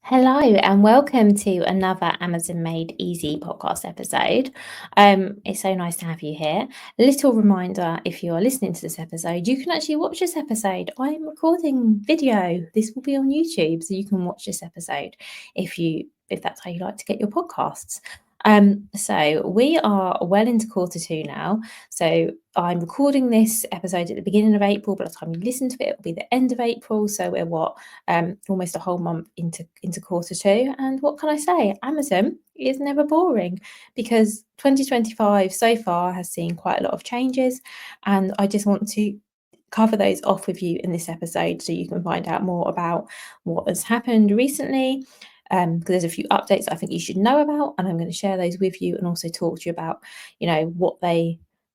Hello and welcome to another Amazon Made Easy podcast episode. It's so nice to have you here. Little reminder, if you are listening to this episode, you can actually watch this episode. I'm recording video. This will be on YouTube, so you can watch this episode if that's how you like to get your podcasts. So we are well into quarter two now. So I'm recording this episode at the beginning of April. By the time you listen to it, it'll be the end of April. So we're almost a whole month into quarter two. And what can I say? Amazon is never boring because 2025 so far has seen quite a lot of changes, and I just want to cover those off with you in this episode so you can find out more about what has happened recently. Because there's a few updates I think you should know about, and I'm going to share those with you and also talk to you about,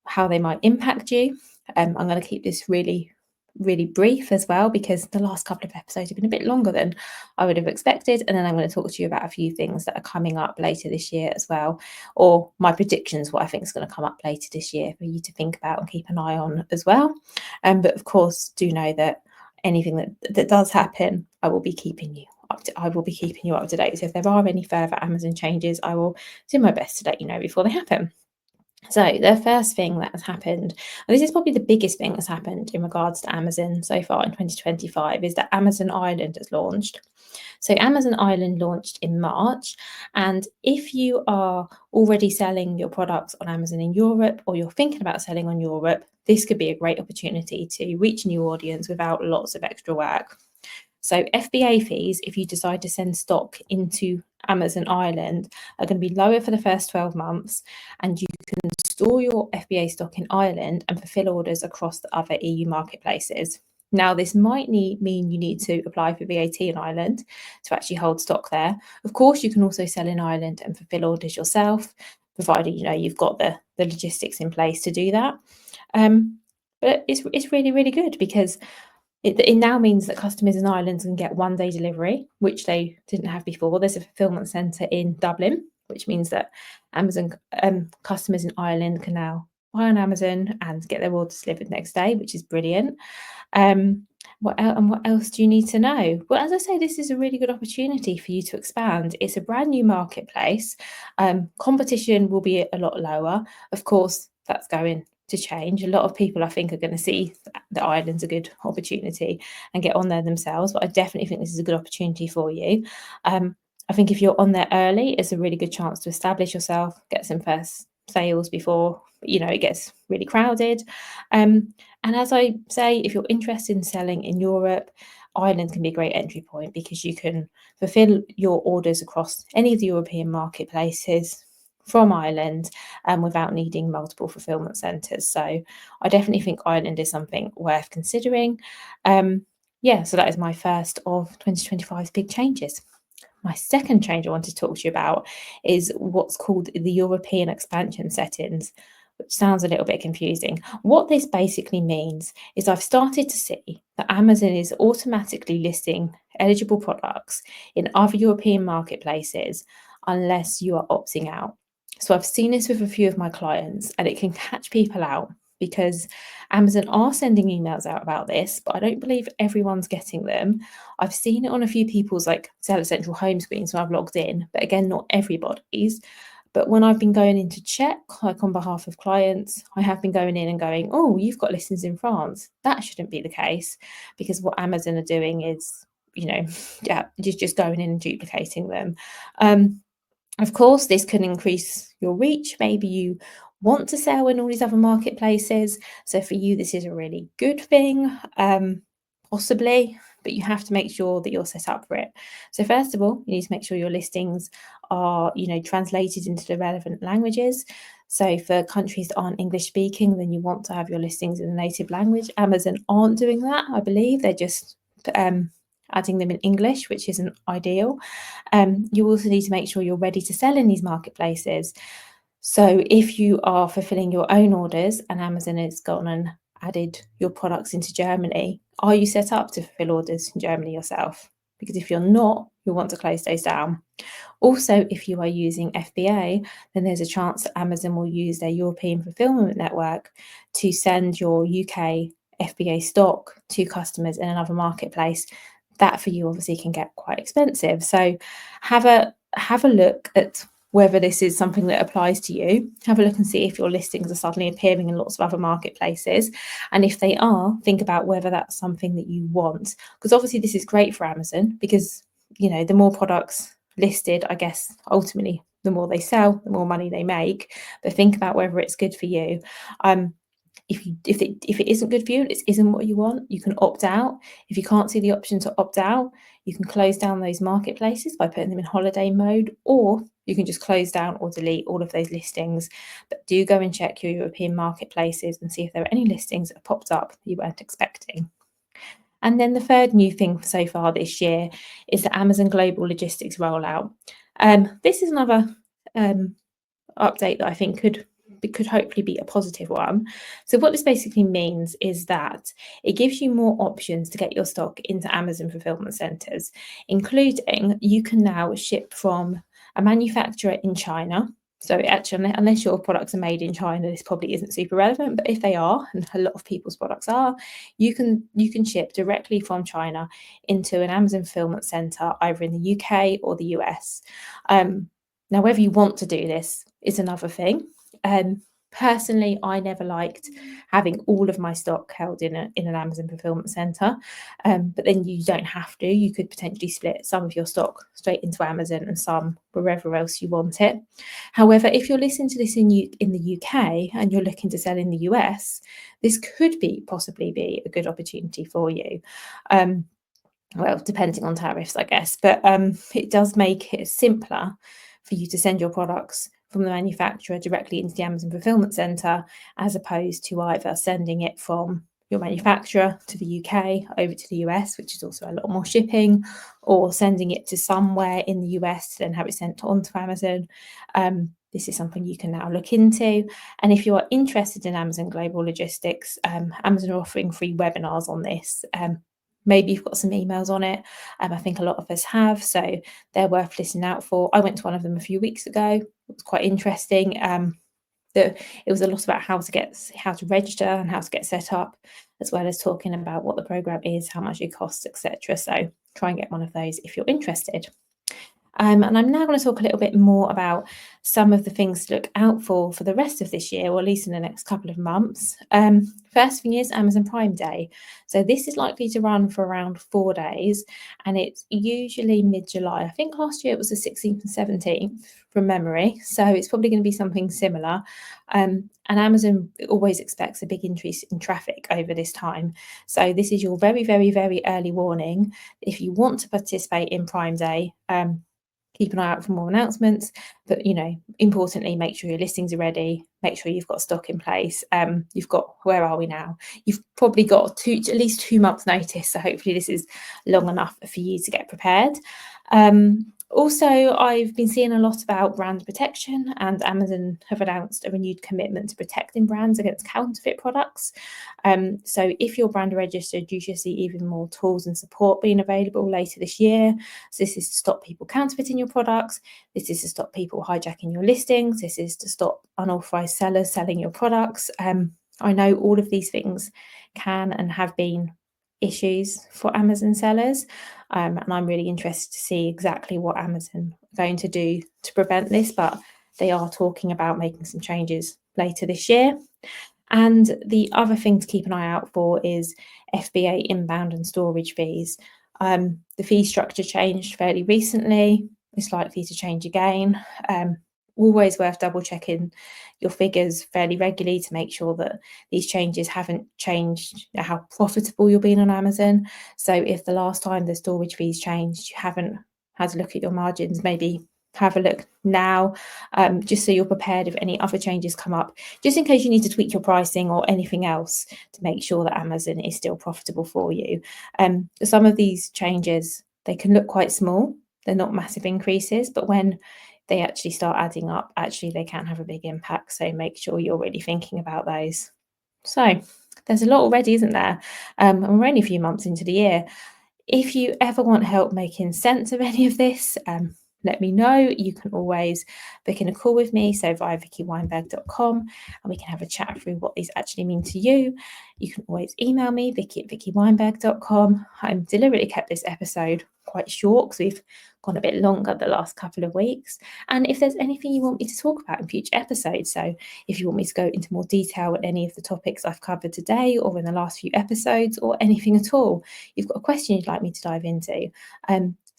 how they might impact you. I'm going to keep this really brief as well because the last couple of episodes have been a bit longer than I would have expected. And then I'm going to talk to you about a few things that are coming up later this year as well, or my predictions, what I think is going to come up later this year for you to think about and keep an eye on as well. But of course, do know that anything that does happen, I will be keeping you up to date. So if there are any further Amazon changes, I will do my best to let you know before they happen. So the first thing that has happened, and this is probably the biggest thing that's happened in regards to Amazon so far in 2025, is that Amazon Ireland has launched. So Amazon Ireland launched in March, and if you are already selling your products on Amazon in Europe, or you're thinking about selling on Europe, this could be a great opportunity to reach a new audience without lots of extra work. So FBA fees, if you decide to send stock into Amazon Ireland, are going to be lower for the first 12 months, and you can store your FBA stock in Ireland and fulfill orders across the other EU marketplaces. Now, this might mean you need to apply for VAT in Ireland to actually hold stock there. Of course, you can also sell in Ireland and fulfill orders yourself, provided you've got the logistics in place to do that. But it's really good because it now means that customers in Ireland can get one-day delivery, which they didn't have before. There's a fulfillment centre in Dublin, which means that Amazon customers in Ireland can now buy on Amazon and get their orders delivered next day, which is brilliant. What else do you need to know? Well, as I say, this is a really good opportunity for you to expand. It's a brand new marketplace. Competition will be a lot lower. Of course, that's going to change. A lot of people, I think, are going to see that Ireland's a good opportunity and get on there themselves. But I definitely think this is a good opportunity for you. I think if you're on there early, it's a really good chance to establish yourself, get some first sales before it gets really crowded. And as I say, if you're interested in selling in Europe, Ireland can be a great entry point because you can fulfill your orders across any of the European marketplaces from Ireland without needing multiple fulfillment centres. So I definitely think Ireland is something worth considering. So that is my first of 2025's big changes. My second change I wanted to talk to you about is what's called the European expansion settings, which sounds a little bit confusing. What this basically means is I've started to see that Amazon is automatically listing eligible products in other European marketplaces unless you are opting out. So I've seen this with a few of my clients, and it can catch people out because Amazon are sending emails out about this, but I don't believe everyone's getting them. I've seen it on a few people's Seller Central home screens when I've logged in, but again, not everybody's. But when I've been going in to check, on behalf of clients, I have been going in and going, oh, you've got listings in France. That shouldn't be the case, because what Amazon are doing is, just going in and duplicating them. Of course, this can increase your reach. Maybe you want to sell in all these other marketplaces. So for you, this is a really good thing, possibly, but you have to make sure that you're set up for it. So first of all, you need to make sure your listings are, translated into the relevant languages. So for countries that aren't English speaking, then you want to have your listings in a native language. Amazon aren't doing that, I believe. They're just adding them in English, which isn't ideal. You also need to make sure you're ready to sell in these marketplaces. So if you are fulfilling your own orders and Amazon has gone and added your products into Germany, are you set up to fulfill orders in Germany yourself? Because if you're not, you'll want to close those down. Also, if you are using FBA, then there's a chance that Amazon will use their European fulfillment network to send your UK FBA stock to customers in another marketplace that for you obviously can get quite expensive. So have a look at whether this is something that applies to you. Have a look and see if your listings are suddenly appearing in lots of other marketplaces. And if they are, think about whether that's something that you want. Because obviously this is great for Amazon because, the more products listed, I guess ultimately the more they sell, the more money they make. But think about whether it's good for you. Um, if it isn't good for you, it isn't what you want, you can opt out. If you can't see the option to opt out, you can close down those marketplaces by putting them in holiday mode, or you can just close down or delete all of those listings. But do go and check your European marketplaces and see if there are any listings that have popped up that you weren't expecting. And then the third new thing so far this year is the Amazon Global Logistics rollout. This is another update that I think could hopefully be a positive one. So what this basically means is that it gives you more options to get your stock into Amazon fulfillment centers, including you can now ship from a manufacturer in China. So actually, unless your products are made in China, this probably isn't super relevant, but if they are, and a lot of people's products are, you can ship directly from China into an Amazon fulfillment center, either in the UK or the US. Now, whether you want to do this is another thing. Personally, I never liked having all of my stock held in an Amazon fulfillment center, but then you don't have to. You could potentially split some of your stock straight into Amazon and some wherever else you want it. However, if you're listening to this in the UK and you're looking to sell in the US, this could possibly be a good opportunity for you. Well, depending on tariffs, I guess, but it does make it simpler for you to send your products from the manufacturer directly into the Amazon fulfillment center, as opposed to either sending it from your manufacturer to the UK over to the US, which is also a lot more shipping, or sending it to somewhere in the US to then have it sent on to Amazon. This is something you can now look into. And if you are interested in Amazon Global Logistics, Amazon are offering free webinars on this. Maybe you've got some emails on it. I think a lot of us have, so they're worth listening out for. I went to one of them a few weeks ago. It was quite interesting. It was a lot about how to register and how to get set up, as well as talking about what the program is, how much it costs, etc. So try and get one of those if you're interested. And I'm now going to talk a little bit more about some of the things to look out for the rest of this year, or at least in the next couple of months. First thing is Amazon Prime Day. So this is likely to run for around 4 days, and it's usually mid-July. I think last year it was the 16th and 17th from memory. So it's probably going to be something similar. And Amazon always expects a big increase in traffic over this time. So this is your very, very, very early warning. If you want to participate in Prime Day, keep an eye out for more announcements, but importantly, make sure your listings are ready, make sure you've got stock in place. Where are we now? You've probably got at least 2 months notice, so hopefully this is long enough for you to get prepared. Also, I've been seeing a lot about brand protection, and Amazon have announced a renewed commitment to protecting brands against counterfeit products. So if you're brand registered, you should see even more tools and support being available later this year. So this is to stop people counterfeiting your products. This is to stop people hijacking your listings. This is to stop unauthorized sellers selling your products. I know all of these things can and have been issues for Amazon sellers. And I'm really interested to see exactly what Amazon are going to do to prevent this, but they are talking about making some changes later this year. And the other thing to keep an eye out for is FBA inbound and storage fees. The fee structure changed fairly recently. It's likely to change again. Always worth double checking your figures fairly regularly to make sure that these changes haven't changed how profitable you're being on Amazon. So if the last time the storage fees changed, you haven't had a look at your margins, maybe have a look now, just so you're prepared if any other changes come up, just in case you need to tweak your pricing or anything else to make sure that Amazon is still profitable for you. Some of these changes, they can look quite small. They're not massive increases, but when they actually start adding up, actually they can have a big impact. So make sure you're really thinking about those. So there's a lot already, isn't there? And we're only a few months into the year. If you ever want help making sense of any of this, let me know. You can always book in a call with me, so via vickyweinberg.com, and we can have a chat through what these actually mean to you. You can always email me, vicky@vickyweinberg.com. I'm deliberately kept this episode quite short because we've gone a bit longer the last couple of weeks. And if there's anything you want me to talk about in future episodes, so if you want me to go into more detail with any of the topics I've covered today or in the last few episodes or anything at all, you've got a question you'd like me to dive into,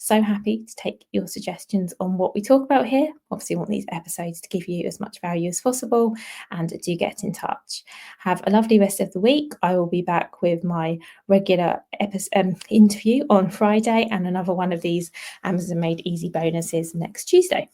so happy to take your suggestions on what we talk about here. Obviously, I want these episodes to give you as much value as possible, and do get in touch. Have a lovely rest of the week. I will be back with my regular interview on Friday and another one of these Amazon Made Easy bonuses next Tuesday.